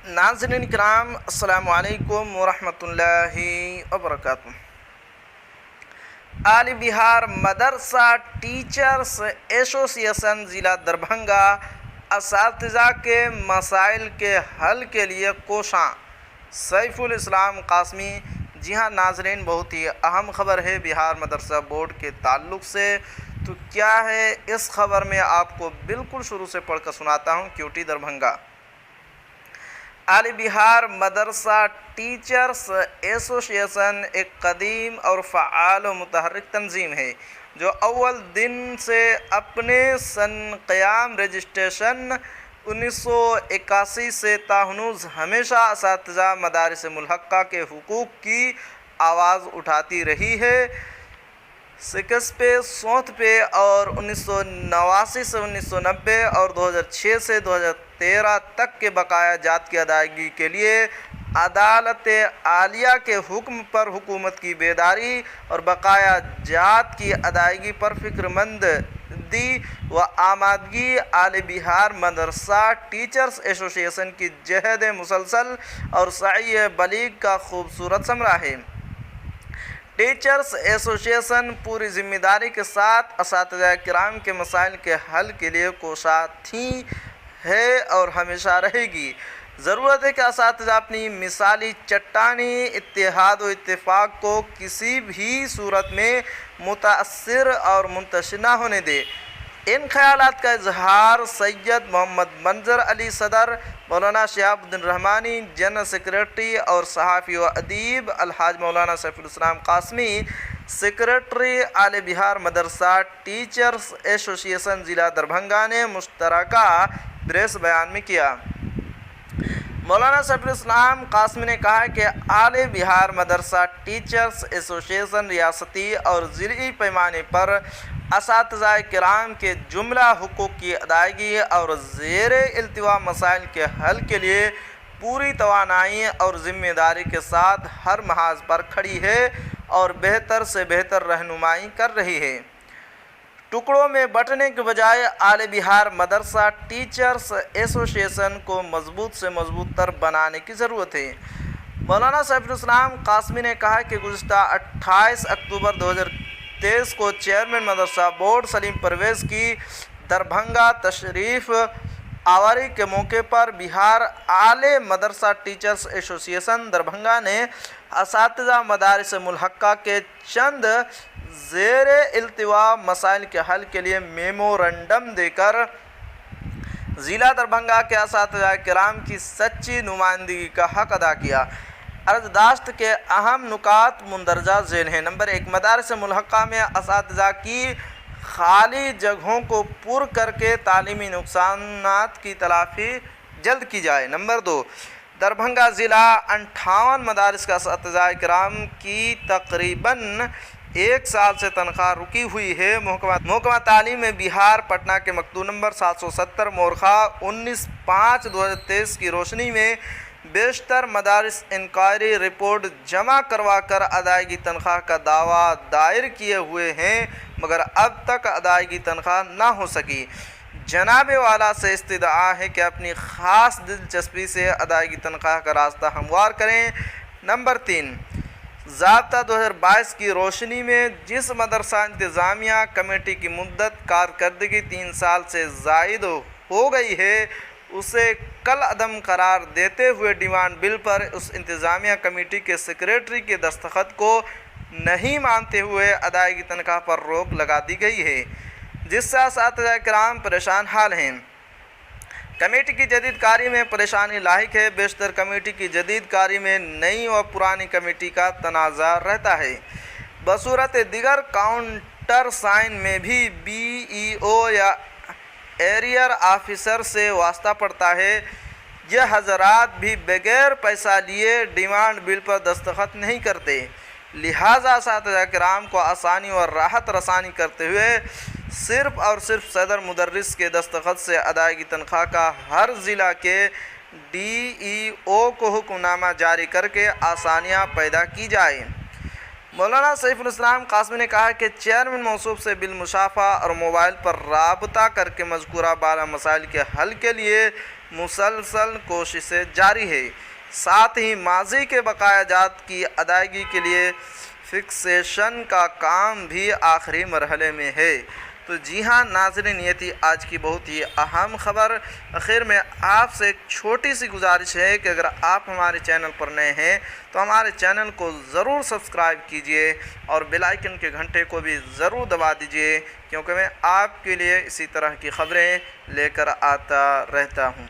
नाज़रीन किराम अस्सलामु अलैकुम वरहमतुल्लाहि वबरकातुहू। आली बिहार मदरसा टीचर्स एसोसिएशन ज़िला दरभंगा असातिज़ा के मसाइल के हल के लिए कोशां सैफुल इस्लाम कासमी। जी हाँ नाज़रीन, बहुत ही अहम ख़बर है बिहार मदरसा बोर्ड के ताल्लुक़ से। तो क्या है इस ख़बर में आपको बिल्कुल शुरू से पढ़कर सुनाता हूँ। क्यूटी दरभंगा आली बिहार मदरसा टीचर्स एसोसिएशन एक कदीम और फ़आल व मुतहर्रिक तंजीम है जो अव्वल दिन से अपने क़याम रजिस्ट्रेशन 1981 से ताहनुज़ हमेशा असातिज़ा मदारिस मुल्हक़ा के हुकूक़ की आवाज़ उठाती रही है। 61 पे 60 पे और 1989 से 1990 और 2006 से 2013 तक के बकाया जात की अदायगी के लिए अदालत आलिया के हुक्म पर हुकूमत की बेदारी और बकाया जात की अदायगी पर फ़िक्रमंदी व आमादगी आले बिहार मदरसा टीचर्स एसोसिएशन की जहद मुसलसल और सई बलीग का खूबसूरत समरा है। टीचर्स एसोसिएशन पूरी ज़िम्मेदारी के साथ असातिज़ा किराम के मसाइल के हल के लिए कोशा थी, है और हमेशा रहेगी। ज़रूरत है कि असातिज़ा अपनी मिसाली चट्टानी इत्तेहाद व इत्तेफाक को किसी भी सूरत में मुतासिर और मुंतशिर न होने दे। इन ख़यालात का इजहार सैयद मोहम्मद मंजर अली सदर, मौलाना शिहाबुद्दीन रहमानी जनरल सेक्रेटरी और सहाफ़ी व अदीब अलहाज मौलाना सैफुल इस्लाम कासमी सेक्रेटरी आले बिहार मदरसा टीचर्स एसोसिएशन ज़िला दरभंगा ने मुश्तरका प्रेस बयान में किया। मौलाना सैफुल इस्लाम कासमी ने कहा कि आले बिहार मदरसा टीचर्स एसोसिएशन रियासती और ज़िली पैमाने पर असातिज़ा किराम के जुमला हुकूक़ की अदायगी और ज़ेरे इल्तिवा मसाइल के हल के लिए पूरी तवानाई और ज़िम्मेदारी के साथ हर महाज पर खड़ी है और बेहतर से बेहतर रहनुमाई कर रही है। टुकड़ों में बंटने के बजाय आले बिहार मदरसा टीचर्स एसोसिएशन को मजबूत से मजबूत तर बनाने की ज़रूरत है। मौलाना सैफुल इस्लाम कासमी ने कहा कि गुज़िश्ता 28 अक्टूबर 2023 को चेयरमैन मदरसा बोर्ड सलीम परवेज़ की दरभंगा तशरीफ़ आवारी के मौके पर बिहार आले मदरसा टीचर्स एसोसिएशन दरभंगा ने असातिज़ा मदारिस मुल्हक़ा के चंद ज़ेरे इल्तिवा मसाइल के हल के लिए मेमोरेंडम देकर ज़िला दरभंगा के असातिज़ा किराम की सच्ची नुमाइंदगी का हक़ अदा किया। अर्ज़दाश्त के अहम नुकात मुंदरजा झेल हैं। नंबर 1, मदारिस मुल्हक़ा में असातिज़ा की खाली जगहों को पुर करके तालीमी नुकसानात की तलाफ़ी जल्द की जाए। नंबर 2, दरभंगा ज़िला 58 मदारिस का असातिज़ा किराम की तकरीबन 1 साल से तनख्वाह रुकी हुई है। महकमा तालीम बिहार पटना के मकतूब नंबर 770 मोरखा 19/5/2023 की रोशनी में बेशतर मदारिस इंक्वायरी रिपोर्ट जमा करवा कर अदायगी तनख्वाह का दावा दायर किए हुए हैं, मगर अब तक अदायगी तनख्वाह ना हो सकी। जनाब वाला से इस्तिदआ है कि अपनी ख़ास दिलचस्पी से अदायगी तनख्वाह का रास्ता हमवार करें। नंबर 3, ज़ाब्ता 2022 की रोशनी में जिस मदरसा इंतज़ामिया कमेटी की मुद्दत कारकर्दगी 3 साल से ज़ायद हो गई है, उसे कल अदम करार देते हुए डिमांड बिल पर उस इंतज़ामिया कमेटी के सेक्रेटरी के दस्तखत को नहीं मानते हुए अदायगी तनख्वाह पर रोक लगा दी गई है, जिससे असातिज़ा किराम परेशान हाल हैं। कमेटी की जदीद कारी में परेशानी लाहिक है। बेशतर कमेटी की जदीद कारी में नई व पुरानी कमेटी का तनाज़ा रहता है। बसूरत दिगर काउंटर साइन में भी BEO या एरियर ऑफिसर से वास्ता पड़ता है। यह हज़रात भी बगैर पैसा लिए डिमांड बिल पर दस्तखत नहीं करते, लिहाजा असातिज़ा किराम को आसानी और राहत रसानी करते हुए सिर्फ़ और सिर्फ सदर मुदर्रिस के दस्तखत से अदायगी तनख्वाह का हर ज़िला के DEO को हुक्मनामा जारी करके आसानियाँ पैदा की जाए। मौलाना सैफुल इस्लाम कासमी ने कहा कि चेयरमैन मौसूफ से बिल मुशाफा और मोबाइल पर राबता करके मज़कूरा बाला मसाइल के हल के लिए مسلسل کوششیں جاری ہے۔ ساتھ ہی ماضی کے بقایا جات کی ادائیگی کے لیے فکسیشن کا کام بھی آخری مرحلے میں ہے۔ تو جی ہاں ناظرین، یہ تھی آج کی بہت ہی اہم خبر۔ آخر میں آپ سے ایک چھوٹی سی گزارش ہے کہ اگر آپ ہمارے چینل پر نئے ہیں تو ہمارے چینل کو ضرور سبسکرائب کیجئے اور بیل آئیکن کے گھنٹے کو بھی ضرور دبا دیجئے، کیونکہ میں آپ کے لیے اسی طرح کی خبریں لے کر آتا رہتا ہوں۔